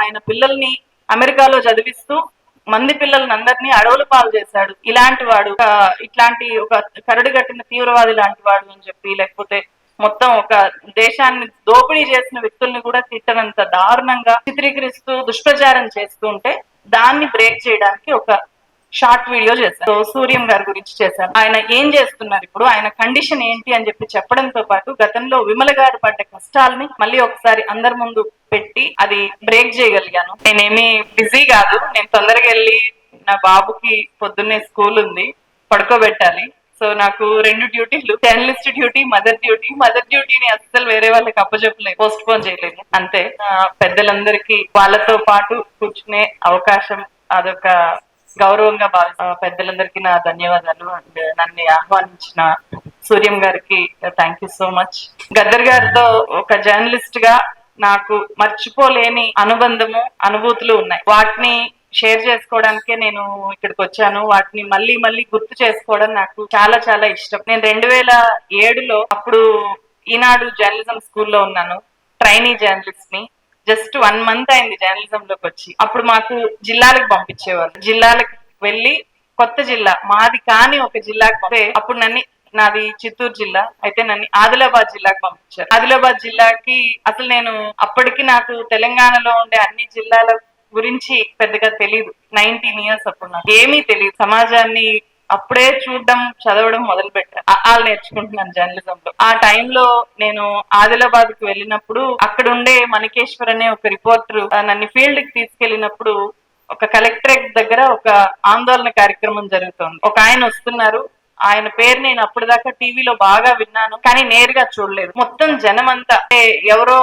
ఆయన పిల్లల్ని అమెరికాలో చదివిస్తూ మంది పిల్లల్ని అందరినీ అడవుల పాలు చేశాడు. ఇలాంటి వాడు ఇట్లాంటి ఒక కరడు కట్టిన తీవ్రవాది లాంటి వాడు అని చెప్పి, లేకపోతే మొత్తం ఒక దేశాన్ని దోపిడీ చేసిన వ్యక్తుల్ని కూడా తిట్టనంత దారుణంగా చిత్రీకరిస్తూ దుష్ప్రచారం చేస్తూ ఉంటే దాన్ని బ్రేక్ చేయడానికి ఒక షార్ట్ వీడియో చేశాను. సూర్యం గారి గురించి చేశాను. ఆయన ఏం చేస్తున్నారు ఇప్పుడు, ఆయన కండిషన్ ఏంటి అని చెప్పి చెప్పడంతో పాటు గతంలో విమల గారు పడ్డ కష్టాలని మళ్ళీ ఒకసారి అందరి ముందు పెట్టి అది బ్రేక్ చేయగలిగాను. నేనేమి బిజీ కాదు, నేను తొందరగా వెళ్ళి నా బాబుకి పొద్దున్నే స్కూల్ ఉంది, పడుకోబెట్టాలి. సో నాకు 2 డ్యూటీలు, journalist duty, mother duty. Mother డ్యూటీని అస్సలు వేరే వాళ్ళకి అప్పచెప్పలేదు, పోస్ట్ పోన్ చేయలేదు. అంతే. పెద్దలందరికీ వాళ్ళతో పాటు కూర్చునే అవకాశం అదొక గౌరవంగా పెద్దలందరికీ నా ధన్యవాదాలు. అండ్ నన్ను ఆహ్వానించిన సూర్యం గారికి thank you so much. Gaddar గారితో ఒక జర్నలిస్ట్ గా నాకు మర్చిపోలేని అనుబంధము, అనుభూతులు ఉన్నాయి. వాటిని షేర్ చేసుకోవడానికే నేను ఇక్కడికి వచ్చాను. వాటిని మళ్ళీ మళ్ళీ గుర్తు చేసుకోవడం నాకు చాలా చాలా ఇష్టం. నేను 2007లో అప్పుడు ఈనాడు జర్నలిజం స్కూల్లో ఉన్నాను, ట్రైనీ జర్నలిస్ట్ ని. జస్ట్ 1 మంత్ అయింది జర్నలిజం లోకి వచ్చి. అప్పుడు మాకు జిల్లాలకు పంపించేవాళ్ళు. జిల్లాలకు వెళ్ళి కొత్త జిల్లా మాది కాని ఒక జిల్లాకి పంపే, అప్పుడు నాది చిత్తూరు జిల్లా అయితే నన్ను ఆదిలాబాద్ జిల్లాకి పంపించారు. ఆదిలాబాద్ జిల్లాకి అసలు నేను అప్పటికి నాకు తెలంగాణలో ఉండే అన్ని జిల్లాల గురించి పెద్దగా తెలియదు. 19 ఇయర్స్ అప్పుడు నాకు ఏమీ తెలియదు. సమాజాన్ని అప్పుడే చూడడం, చదవడం మొదలు పెట్టాను. వాళ్ళు నేర్చుకుంటున్నాను జర్నలిజం లో. ఆ టైంలో నేను ఆదిలాబాద్ కు వెళ్ళినప్పుడు అక్కడ ఉండే మణికేశ్వర్ అనే ఒక రిపోర్టర్ నన్ను ఫీల్డ్ కి తీసుకెళ్లినప్పుడు ఒక కలెక్టరేట్ దగ్గర ఒక ఆందోళన కార్యక్రమం జరుగుతుంది. ఒక ఆయన వస్తున్నారు. ఆయన పేరు నేను అప్పటిదాకా టీవీలో బాగా విన్నాను, కానీ నేరుగా చూడలేదు. మొత్తం జనం అంతా ఎవరో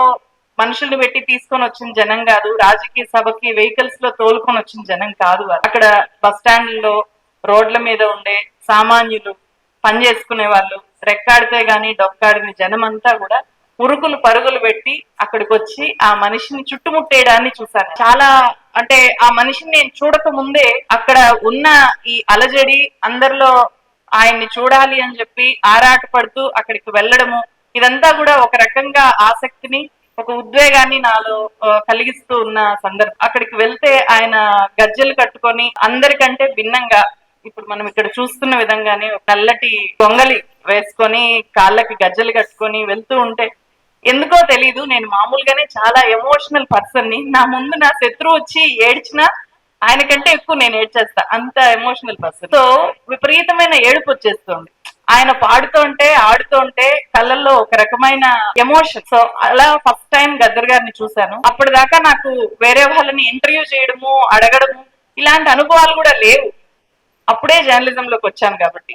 మనుషుల్ని పెట్టి తీసుకొని వచ్చిన జనం కాదు, రాజకీయ సభకి వెహికల్స్ లో తోలుకొని వచ్చిన జనం కాదు. అక్కడ బస్ స్టాండ్ లో, రోడ్ల మీద ఉండే సామాన్యులు, పని చేసుకునే వాళ్ళు, రెక్కాడితే గాని డొక్కాడిన జనం అంతా కూడా ఉరుకులు పరుగులు పెట్టి అక్కడికి వచ్చి ఆ మనిషిని చుట్టుముట్టేయడాన్ని చూశాను. చాలా అంటే ఆ మనిషిని నేను చూడక ముందే అక్కడ ఉన్న ఈ అలజడి, అందరిలో ఆయన్ని చూడాలి అని చెప్పి ఆరాట పడుతూ అక్కడికి వెళ్ళడము, ఇదంతా కూడా ఒక రకంగా ఆసక్తిని, ఒక ఉద్వేగాన్ని నాలో కలిగిస్తూ ఉన్న సందర్భం. అక్కడికి వెళ్తే ఆయన గజ్జెలు కట్టుకొని అందరికంటే భిన్నంగా ఇప్పుడు మనం ఇక్కడ చూస్తున్న విధంగానే నల్లటి గొంగలి వేసుకొని కాళ్ళకి గజ్జెలు కట్టుకొని వెళ్తూ ఉంటే ఎందుకో తెలీదు, నేను మామూలుగానే చాలా ఎమోషనల్ పర్సన్ ని. నా ముందు నా శత్రువు వచ్చి ఏడ్చినా ఆయన కంటే ఎక్కువ నేను ఏడ్చేస్తా, అంత ఎమోషనల్ పర్సన్. సో విపరీతమైన ఏడుపు వచ్చేస్తుంది. ఆయన పాడుతుంటే, ఆడుతుంటే కళ్ళల్లో ఒక రకమైన ఎమోషన్. సో అలా ఫస్ట్ టైం గద్దర్ గారిని చూశాను. అప్పటిదాకా నాకు వేరే వాళ్ళని ఇంటర్వ్యూ చేయడము, అడగడము ఇలాంటి అనుభవాలు కూడా లేవు. అప్పుడే జర్నలిజంలోకి వచ్చాను కాబట్టి.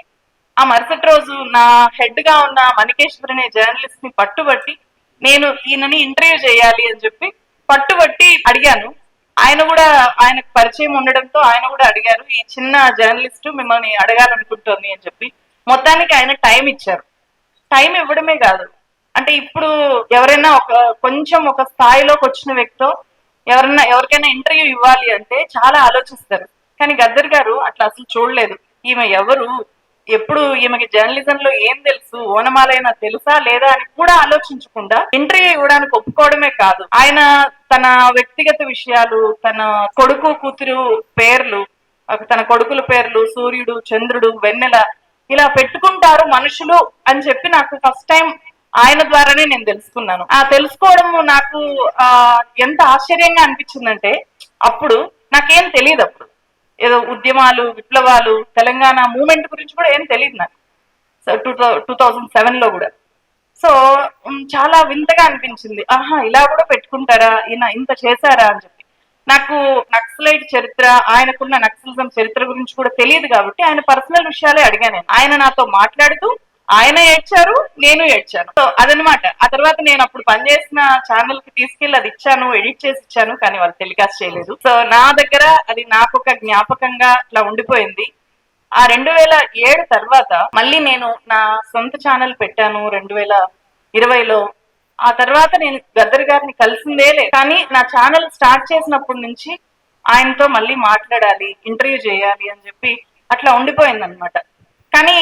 ఆ మరుసటి రోజు నా హెడ్ గా ఉన్న మణికేశ్వర్ అనే జర్నలిస్ట్ ని పట్టుబట్టి నేను ఈయనని ఇంటర్వ్యూ చేయాలి అని చెప్పి పట్టుబట్టి అడిగాను. ఆయన కూడా, ఆయనకు పరిచయం ఉండడంతో ఆయన కూడా అడిగారు, ఈ చిన్న జర్నలిస్ట్ మిమ్మల్ని అడగాలనుకుంటుంది అని చెప్పి. మొత్తానికి ఆయన టైం ఇచ్చారు. టైం ఇవ్వడమే కాదు, అంటే ఇప్పుడు ఎవరైనా కొంచెం ఒక స్థాయిలోకి వచ్చిన వ్యక్తో ఎవరికైనా ఇంటర్వ్యూ ఇవ్వాలి అంటే చాలా ఆలోచిస్తారు. కానీ గద్దర్ గారు అట్లా అసలు చూడలేదు. ఈమె ఎవరు, ఎప్పుడు ఈమెకి జర్నలిజం లో ఏం తెలుసు, ఓనమాలైనా తెలుసా లేదా అని కూడా ఆలోచించకుండా ఇంటర్వ్యూ ఇవ్వడానికి ఒప్పుకోవడమే కాదు, ఆయన తన వ్యక్తిగత విషయాలు, తన కొడుకు కూతురు పేర్లు, తన కొడుకుల పేర్లు సూర్యుడు, చంద్రుడు, వెన్నెల ఇలా పెట్టుకుంటారు మనుషులు అని చెప్పి నాకు ఫస్ట్ టైం ఆయన ద్వారానే నేను తెలుసుకున్నాను. ఆ తెలుసుకోవడం నాకు ఎంత ఆశ్చర్యంగా అనిపించిందంటే, అప్పుడు నాకేం తెలియదు. అప్పుడు ఏదో ఉద్యమాలు, విప్లవాలు, తెలంగాణ మూమెంట్ గురించి కూడా ఏం తెలియదు నాకు. 2007 లో కూడా. సో చాలా వింతగా అనిపించింది. ఆహా, ఇలా కూడా పెట్టుకుంటారా, ఈయన ఇంత చేశారా అని చెప్పి. నాకు నక్సలైట్ చరిత్ర, ఆయనకున్న నక్సలిజం చరిత్ర గురించి కూడా తెలియదు కాబట్టి ఆయన పర్సనల్ విషయాలే అడిగాను. ఆయన నాతో మాట్లాడుతూ ఆయన ఏడ్చారు, నేను ఏడ్చాను. సో అదనమాట. ఆ తర్వాత నేను అప్పుడు పనిచేసిన ఛానల్ కి తీసుకెళ్లి అది ఇచ్చాను, ఎడిట్ చేసి ఇచ్చాను, కానీ వాళ్ళు టెలికాస్ట్ చేయలేదు. సో నా దగ్గర అది నాకు ఒక జ్ఞాపకంగా అట్లా ఉండిపోయింది. ఆ 2007 తర్వాత మళ్ళీ నేను నా సొంత ఛానల్ పెట్టాను 2020లో. ఆ తర్వాత నేను గద్దర్ గారిని కలిసిందే లేదు. కానీ నా ఛానల్ స్టార్ట్ చేసినప్పటి నుంచి ఆయనతో మళ్ళీ మాట్లాడాలి, ఇంటర్వ్యూ చేయాలి అని చెప్పి అట్లా ఉండిపోయింది అనమాట. కానీ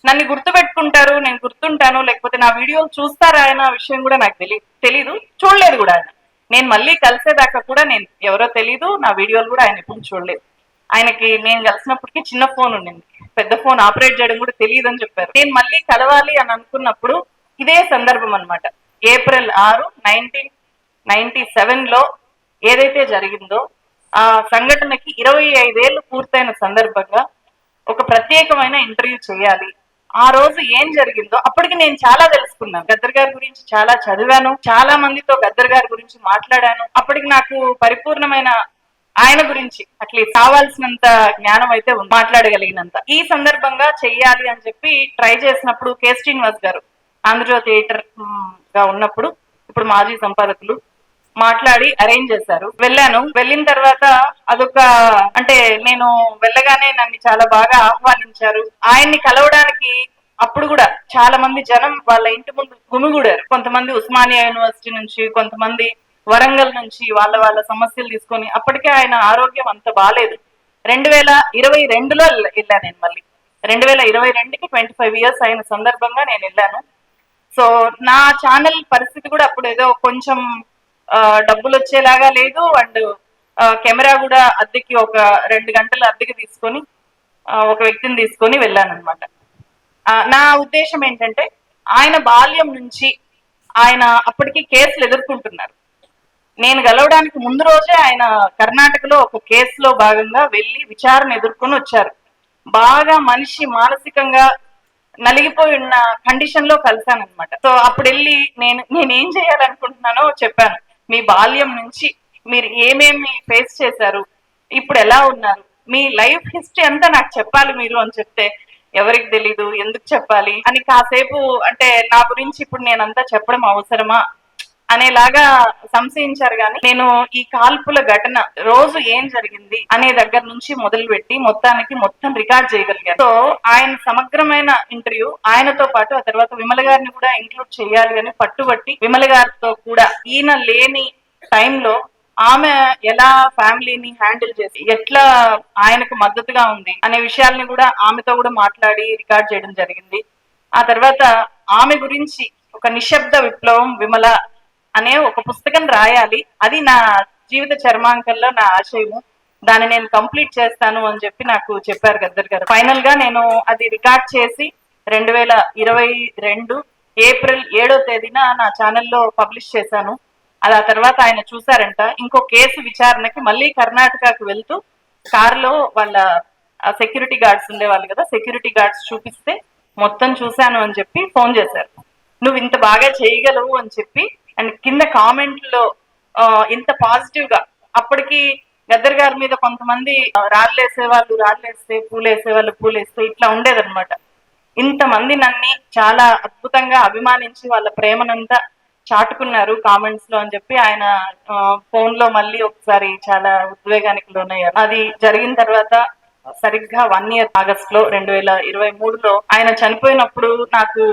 నన్ను గుర్తుపెట్టుకుంటారు, నేను గుర్తుంటాను, లేకపోతే నా వీడియోలు చూస్తారా అన్న విషయం కూడా నాకు తెలీదు, చూడలేదు కూడా ఆయన. నేను మళ్ళీ కలిసేదాకా కూడా నేను ఎవరో తెలీదు, నా వీడియోలు కూడా ఆయన ఎప్పుడు చూడలేదు. ఆయనకి నేను కలిసినప్పటికీ చిన్న ఫోన్ ఉండింది, పెద్ద ఫోన్ ఆపరేట్ చేయడం కూడా తెలియదు అని చెప్పారు. నేను మళ్ళీ కలవాలి అని అనుకున్నప్పుడు ఇదే సందర్భం అనమాట. ఏప్రిల్ 6, 1997 లో ఏదైతే జరిగిందో ఆ సంఘటనకి 25 ఏళ్ళు పూర్తయిన సందర్భంగా ఒక ప్రత్యేకమైన ఇంటర్వ్యూ చేయాలి. ఆ రోజు ఏం జరిగిందో అప్పటికి నేను చాలా తెలుసుకున్నాను. గద్దర్ గారి గురించి చాలా చదివాను, చాలా మందితో గద్దర్ గారి గురించి మాట్లాడాను. అప్పటికి నాకు పరిపూర్ణమైన ఆయన గురించి అట్లీస్ట్ కావాల్సినంత జ్ఞానం అయితే మాట్లాడగలిగినంత. ఈ సందర్భంగా చెయ్యాలి అని చెప్పి ట్రై చేసినప్పుడు కె శ్రీనివాస్ గారు ఆంధ్రజ్యోతి ఎడిటర్ గా ఉన్నప్పుడు, ఇప్పుడు మాజీ సంపాదకులు, మాట్లాడి అరేంజ్ చేశారు. వెళ్ళాను. వెళ్ళిన తర్వాత అదొక అంటే నేను వెళ్ళగానే నన్ను చాలా బాగా ఆహ్వానించారు. ఆయన్ని కలవడానికి అప్పుడు కూడా చాలా మంది జనం వాళ్ళ ఇంటి ముందు గుమిగూడారు. కొంతమంది ఉస్మానియా యూనివర్సిటీ నుంచి, కొంతమంది వరంగల్ నుంచి వాళ్ళ వాళ్ళ సమస్యలు తీసుకొని. అప్పటికే ఆయన ఆరోగ్యం అంత బాగాలేదు. 2022లో వెళ్ళాను నేను మళ్ళీ. 2022కి 25 years అయిన సందర్భంగా నేను వెళ్ళాను. సో నా ఛానల్ పరిస్థితి కూడా అప్పుడు ఏదో కొంచెం డబ్బులు వచ్చేలాగా లేదు. అండ్ కెమెరా కూడా అద్దెకి ఒక 2 గంటలు అద్దెకి తీసుకొని ఒక వ్యక్తిని తీసుకొని వెళ్ళాను అనమాట. నా ఉద్దేశం ఏంటంటే ఆయన బాల్యం నుంచి ఆయన అప్పటికి కేసులు ఎదుర్కొంటున్నారు. నేను గెలవడానికి ముందు రోజే ఆయన కర్ణాటకలో ఒక కేసులో భాగంగా వెళ్ళి విచారణ ఎదుర్కొని వచ్చారు. బాగా మనిషి మానసికంగా నలిగిపోయి ఉన్న కండిషన్ లో కలిశాను అనమాట. సో అప్పుడు వెళ్ళి నేనేం చేయాలనుకుంటున్నానో చెప్పాను. మీ బాల్యం నుంచి మీరు ఏమేమి ఫేస్ చేశారు, ఇప్పుడు ఎలా ఉన్నారు, మీ లైఫ్ హిస్టరీ అంతా నాకు చెప్పాలి మీరు అని చెప్తే, ఎవరికి తెలీదు, ఎందుకు చెప్పాలి అని కాసేపు అంటే నా గురించి ఇప్పుడు నేనంతా చెప్పడం అవసరమా అనేలాగా సంశయించారు. కానీ నేను ఈ కాల్పుల ఘటన రోజు ఏం జరిగింది అనే దగ్గర నుంచి మొదలుపెట్టి మొత్తం రికార్డ్ చేయగలిగాను. సో ఆయన సమగ్రమైన ఇంటర్వ్యూ, ఆయనతో పాటు ఆ తర్వాత విమల గారిని కూడా ఇంక్లూడ్ చేయాలి అని పట్టుబట్టి విమల గారితో కూడా ఈయన లేని టైంలో ఆమె ఎలా ఫ్యామిలీని హ్యాండిల్ చేసి ఎట్లా ఆయనకు మద్దతుగా ఉంది అనే విషయాల్ని కూడా ఆమెతో కూడా మాట్లాడి రికార్డ్ చేయడం జరిగింది. ఆ తర్వాత ఆమె గురించి ఒక నిశ్శబ్ద విప్లవం విమల అనే ఒక పుస్తకం రాయాలి, అది నా జీవిత చర్మాంకంలో నా ఆశయము, దాన్ని నేను కంప్లీట్ చేస్తాను అని చెప్పి నాకు చెప్పారు గద్దర్ గారు. ఫైనల్ గా నేను అది రికార్డ్ చేసి 2022 ఏప్రిల్ 7వ తేదీన నా ఛానల్లో పబ్లిష్ చేశాను. అది ఆ తర్వాత ఆయన చూసారంట. ఇంకో కేసు విచారణకి మళ్ళీ కర్ణాటకకు వెళ్తూ కారులో వాళ్ళ సెక్యూరిటీ గార్డ్స్ ఉండేవాళ్ళు కదా, సెక్యూరిటీ గార్డ్స్ చూపిస్తే మొత్తం చూశాను అని చెప్పి ఫోన్ చేశారు. నువ్వు ఇంత బాగా చేయగలవు అని చెప్పి. అండ్ కింద కామెంట్లో ఇంత పాజిటివ్ గా, అప్పటికి గద్దర్ గారి మీద కొంతమంది రాళ్ళేస్తే పూలేసేవాళ్ళు పూలేస్తే ఇట్లా ఉండేదన్నమాట. ఇంతమంది నన్ను చాలా అద్భుతంగా అభిమానించి వాళ్ళ ప్రేమనంతా చాటుకున్నారు కామెంట్స్ లో అని చెప్పి ఆయన ఫోన్ లో మళ్ళీ ఒకసారి చాలా ఉద్వేగానికి లోనయ్యారు. అది జరిగిన తర్వాత సరిగ్గా 1 year ఆగస్ట్ లో 2023లో ఆయన చనిపోయినప్పుడు నాకు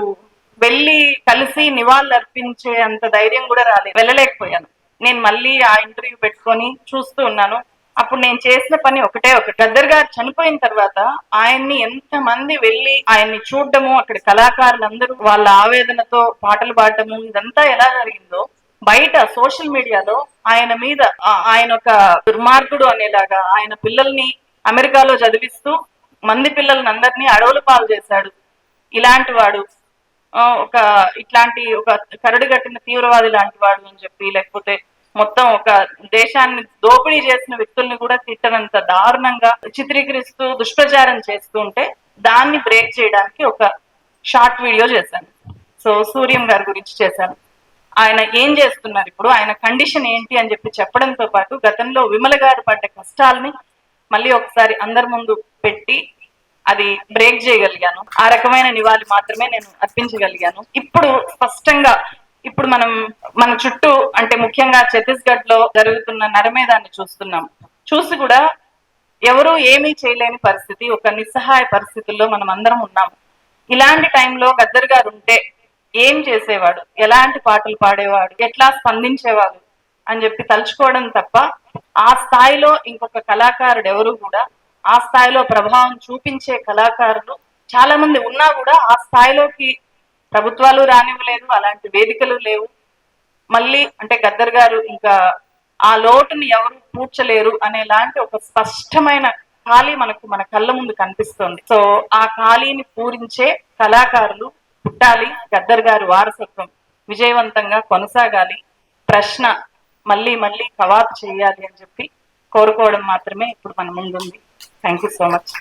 వెళ్ళి కలిసి నివాళులు అర్పించే అంత ధైర్యం కూడా రాలేదు, వెళ్ళలేకపోయాను. నేను మళ్ళీ ఆ ఇంటర్వ్యూ పెట్టుకొని చూస్తూ ఉన్నాను. అప్పుడు నేను చేసిన పని ఒకటే ఒకటి, గద్దర్ గారు చనిపోయిన తర్వాత ఆయన్ని ఎంత మంది వెళ్ళి ఆయన్ని చూడడము, అక్కడ కళాకారులందరూ వాళ్ళ ఆవేదనతో పాటలు పాడటము, ఇదంతా ఎలా జరిగిందో బయట సోషల్ మీడియాలో ఆయన మీద ఆయన ఒక దుర్మార్గుడు అనేలాగా, ఆయన పిల్లల్ని అమెరికాలో చదివిస్తూ మంది పిల్లల్ని అందరినీ అడవుల పాలు చేశాడు, ఇలాంటి వాడు ఇట్లాంటి ఒక కరడు కట్టిన తీవ్రవాది లాంటి వాడు అని చెప్పి, లేకపోతే మొత్తం ఒక దేశాన్ని దోపిడీ చేసిన వ్యక్తుల్ని కూడా తిట్టనంత దారుణంగా చిత్రీకరిస్తూ దుష్ప్రచారం చేస్తూ ఉంటే దాన్ని బ్రేక్ చేయడానికి ఒక షార్ట్ వీడియో చేశాను. సో సూర్యం గారి గురించి చేశాను. ఆయన ఏం చేస్తున్నారు ఇప్పుడు, ఆయన కండిషన్ ఏంటి అని చెప్పి చెప్పడంతో పాటు గతంలో విమల గారు పడ్డ కష్టాలని మళ్ళీ ఒకసారి అందరి ముందు పెట్టి అది బ్రేక్ చేయగలిగాను. ఆ రకమైన నివాళి మాత్రమే నేను అర్పించగలిగాను. ఇప్పుడు స్పష్టంగా ఇప్పుడు మన చుట్టూ అంటే ముఖ్యంగా ఛత్తీస్గఢ్ లో జరుగుతున్న నరమేధాన్ని చూస్తున్నాం. చూసి కూడా ఎవరు ఏమీ చేయలేని పరిస్థితి, ఒక నిస్సహాయ పరిస్థితుల్లో మనం అందరం ఉన్నాము. ఇలాంటి టైంలో గద్దర్ గారు ఉంటే ఏం చేసేవాడు, ఎలాంటి పాటలు పాడేవాడు, ఎట్లా స్పందించేవాడు అని చెప్పి తలుచుకోవడం తప్ప ఆ స్థాయిలో ఇంకొక కళాకారుడు ఎవరు కూడా, ఆ స్థాయిలో ప్రభావం చూపించే కళాకారులు చాలా మంది ఉన్నా కూడా ఆ స్థాయిలోకి ప్రభుత్వాలు రానివ్వలేదు, అలాంటి వేదికలు లేవు. మళ్ళీ అంటే గద్దర్ గారు ఇంకా ఆ లోటుని ఎవరు పూడ్చలేరు అనేలాంటి ఒక స్పష్టమైన ఖాళీ మనకు మన కళ్ళ ముందు కనిపిస్తుంది. సో ఆ ఖాళీని పూరించే కళాకారులు పుట్టాలి. గద్దర్ గారి వారసత్వం విజయవంతంగా కొనసాగాలి. ప్రశ్న మళ్ళీ మళ్ళీ కవాతు చేయాలి అని చెప్పి కోరుకోవడం మాత్రమే ఇప్పుడు మన ముందుంది. Thank you so much.